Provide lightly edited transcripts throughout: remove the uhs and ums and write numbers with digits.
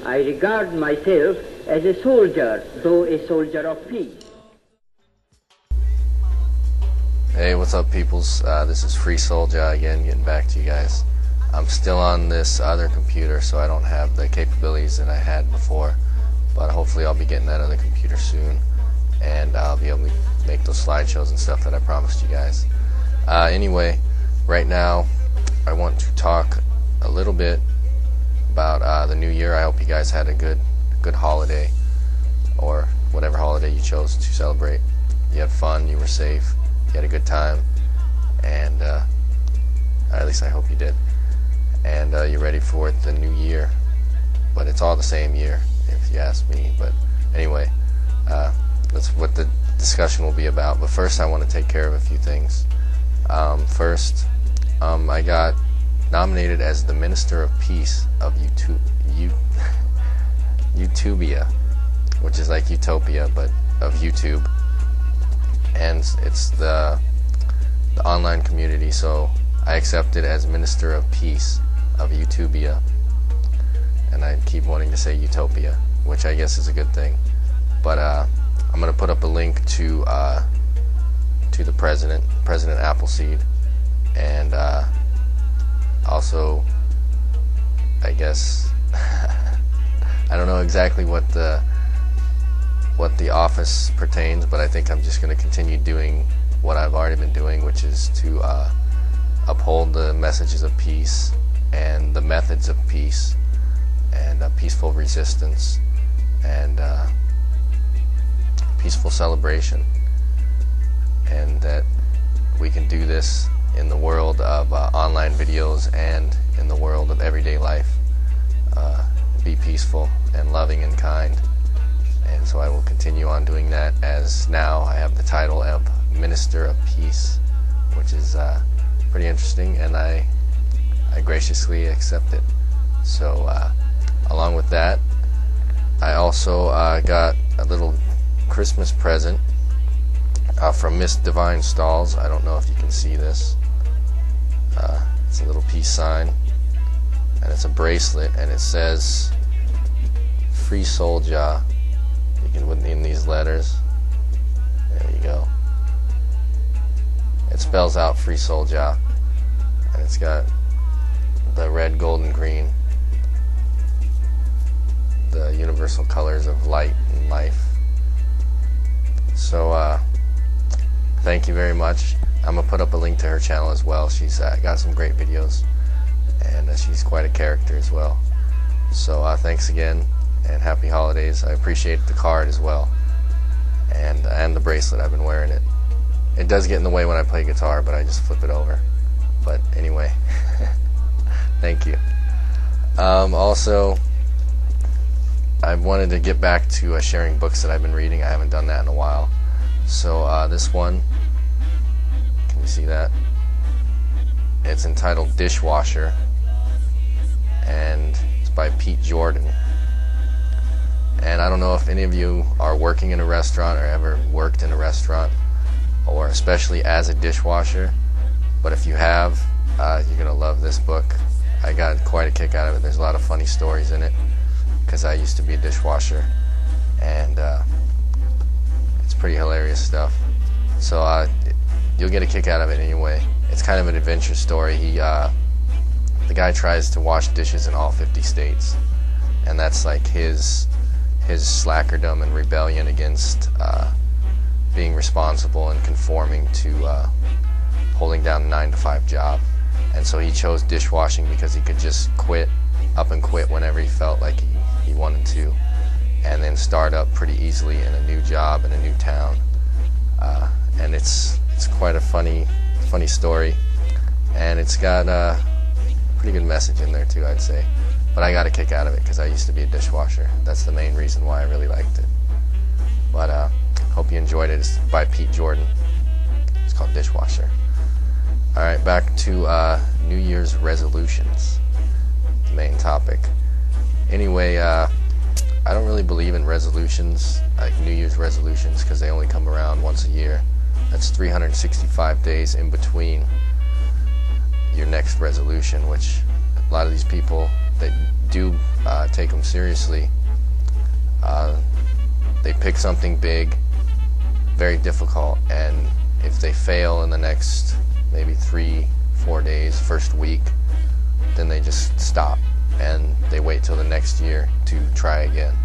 I regard myself as a soldier, though a soldier of peace. Hey, what's up, peoples? This is freesouljah again, getting back to you guys. I'm still on this other computer, so I don't have the capabilities that I had before, but hopefully I'll be getting that other computer soon, and I'll be able to make those slideshows and stuff that I promised you guys. Anyway, right now I want to talk a little bit about the new year. I hope you guys had a good holiday, or whatever holiday you chose to celebrate. You had fun, you were safe, you had a good time, and at least I hope you did. And you're ready for the new year, but it's all the same year if you ask me. But anyway, that's what the discussion will be about. But first I want to take care of a few things. First, I got nominated as the Minister of Peace of Utopia, which is like Utopia but of YouTube, and it's the online community, so I accepted as Minister of Peace of Utopia, and I keep wanting to say Utopia, which I guess is a good thing. But I'm going to put up a link to the President Appleseed, and also, I guess I don't know exactly what the office pertains, but I think I'm just going to continue doing what I've already been doing, which is to uphold the messages of peace and the methods of peace and peaceful resistance and peaceful celebration, and that we can do this in the world of online videos and in the world of everyday life. Be peaceful and loving and kind, and so I will continue on doing that, as now I have the title of Minister of Peace, which is pretty interesting, and I graciously accept it. So along with that, I also got a little Christmas present from Miss Devine Stalls. I don't know if you can see this. It's a little peace sign, and it's a bracelet, and it says freesouljah. You can put in these letters. There you go. It spells out freesouljah, and it's got the red, gold, and green, the universal colors of light and life. So thank you very much. I'm going to put up a link to her channel as well. She's got some great videos, and she's quite a character as well. So thanks again, and happy holidays. I appreciate the card as well, and the bracelet. I've been wearing it. It does get in the way when I play guitar, but I just flip it over. But anyway, thank you. Also, I wanted to get back to sharing books that I've been reading. I haven't done that in a while. So this one, can you see that? It's entitled Dishwasher, and it's by Pete Jordan. And I don't know if any of you are working in a restaurant or ever worked in a restaurant, or especially as a dishwasher, but if you have, you're going to love this book. I got quite a kick out of it. There's a lot of funny stories in it, because I used to be a dishwasher, and it's pretty hilarious stuff. So you'll get a kick out of it anyway. It's kind of an adventure story. The guy tries to wash dishes in all 50 states, and that's like his slackerdom and rebellion against being responsible and conforming to holding down a 9-to-5 job. And so he chose dishwashing because he could just up and quit whenever he felt like he wanted to, and then start up pretty easily in a new job in a new town. And it's quite a funny story, and it's got a pretty good message in there too, I'd say. But I got a kick out of it because I used to be a dishwasher. That's the main reason why I really liked it. But hope you enjoyed it. It's by Pete Jordan. It's called Dishwasher. Alright, back to New Year's resolutions, the main topic. Anyway, I don't really believe in resolutions, like New Year's resolutions, because they only come around once a year. That's 365 days in between your next resolution, which a lot of these people that do take them seriously, they pick something big, very difficult, and if they fail in the next maybe 3-4 days, first week, then they just stop and they wait till the next year to try again.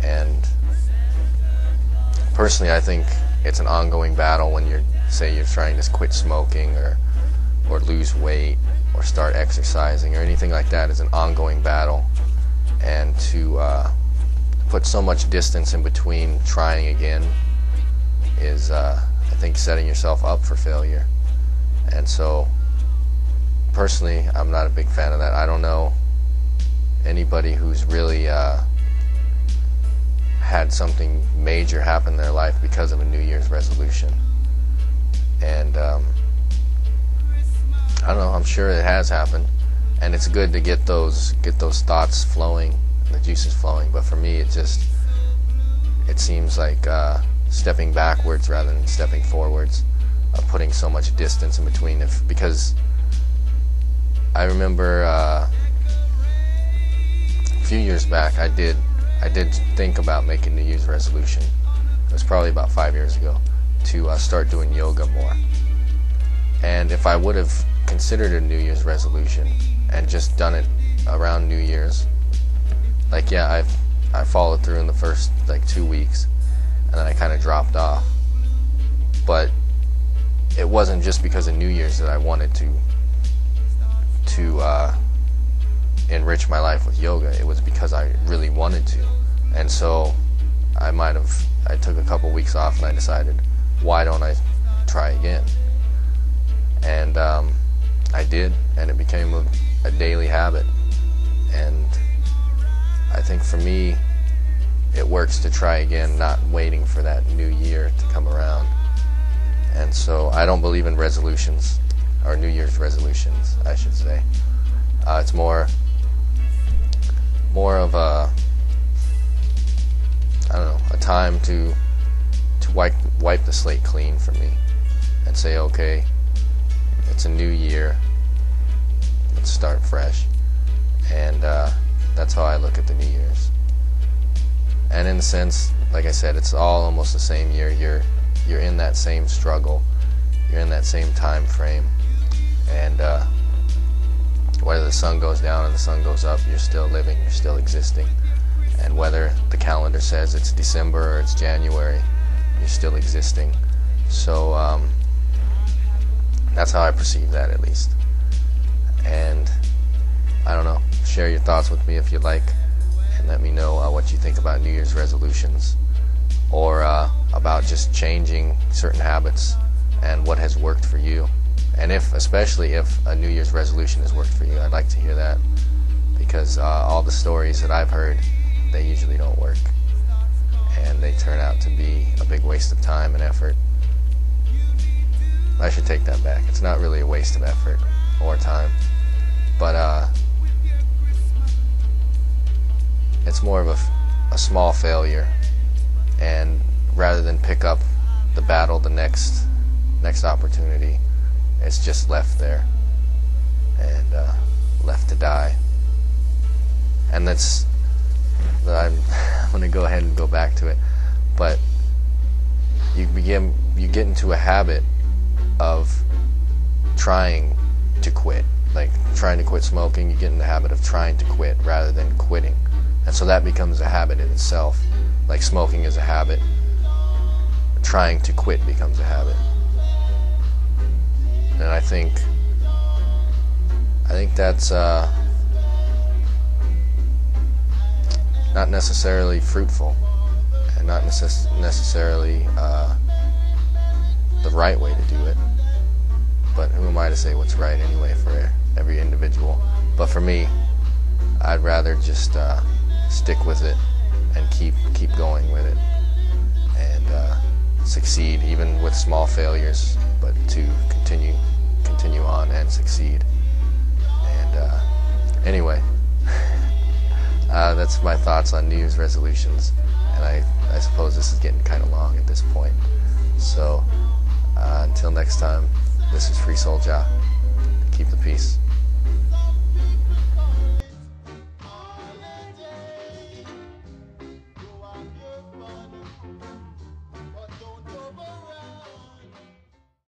And personally, I think it's an ongoing battle when you're trying to quit smoking or lose weight or start exercising or anything like that. Is an ongoing battle, and to put so much distance in between trying again is I think setting yourself up for failure. And so personally, I'm not a big fan of that. I don't know anybody who's really had something major happen in their life because of a New Year's resolution. And I don't know, I'm sure it has happened, and it's good to get those thoughts flowing, the juices flowing. But for me, it seems like stepping backwards rather than stepping forwards, putting so much distance in between. Because I remember a few years back, I did think about making New Year's resolution. It was probably about 5 years ago, to start doing yoga more. And if I would have considered a New Year's resolution and just done it around New Year's, like, yeah, I followed through in the first 2 weeks, and then I kind of dropped off. But it wasn't just because of New Year's that I wanted to enrich my life with yoga. It was because I really wanted to. And so I took a couple weeks off and I decided, why don't I try again? And I did, and it became a daily habit. And I think for me, it works to try again, not waiting for that new year to come around. And so I don't believe in resolutions, or New Year's resolutions, I should say. It's more of a time to wipe the slate clean for me and say, okay, it's a new year, let's start fresh. And that's how I look at the New Year's. And in a sense, like I said, it's all almost the same year. You're in that same struggle, you're in that same time frame, and whether the sun goes down and the sun goes up, you're still living, you're still existing. And whether the calendar says it's December or it's January, you're still existing. So that's how I perceive that, at least. And I don't know, share your thoughts with me if you'd like, and let me know what you think about New Year's resolutions, or about just changing certain habits and what has worked for you. And especially if a New Year's resolution has worked for you, I'd like to hear that, because all the stories that I've heard, they usually don't work, and they turn out to be a big waste of time and effort. I should take that back. It's not really a waste of effort or time, but it's more of a small failure, and rather than pick up the battle the next opportunity, it's just left there and left to die. And I'm going to go ahead and go back to it, but you get into a habit of trying to quit. Like trying to quit smoking, you get in the habit of trying to quit rather than quitting. And so that becomes a habit in itself. Like smoking is a habit, trying to quit becomes a habit. And I think that's not necessarily fruitful, and not necessarily the right way to do it. But who am I to say what's right anyway for every individual? But for me, I'd rather just stick with it and keep going with it, and succeed even with small failures, but to continue on and succeed. And anyway, that's my thoughts on New Year's resolutions, and I suppose this is getting kind of long at this point. So until next time, this is Free Soul Jah. Keep the peace.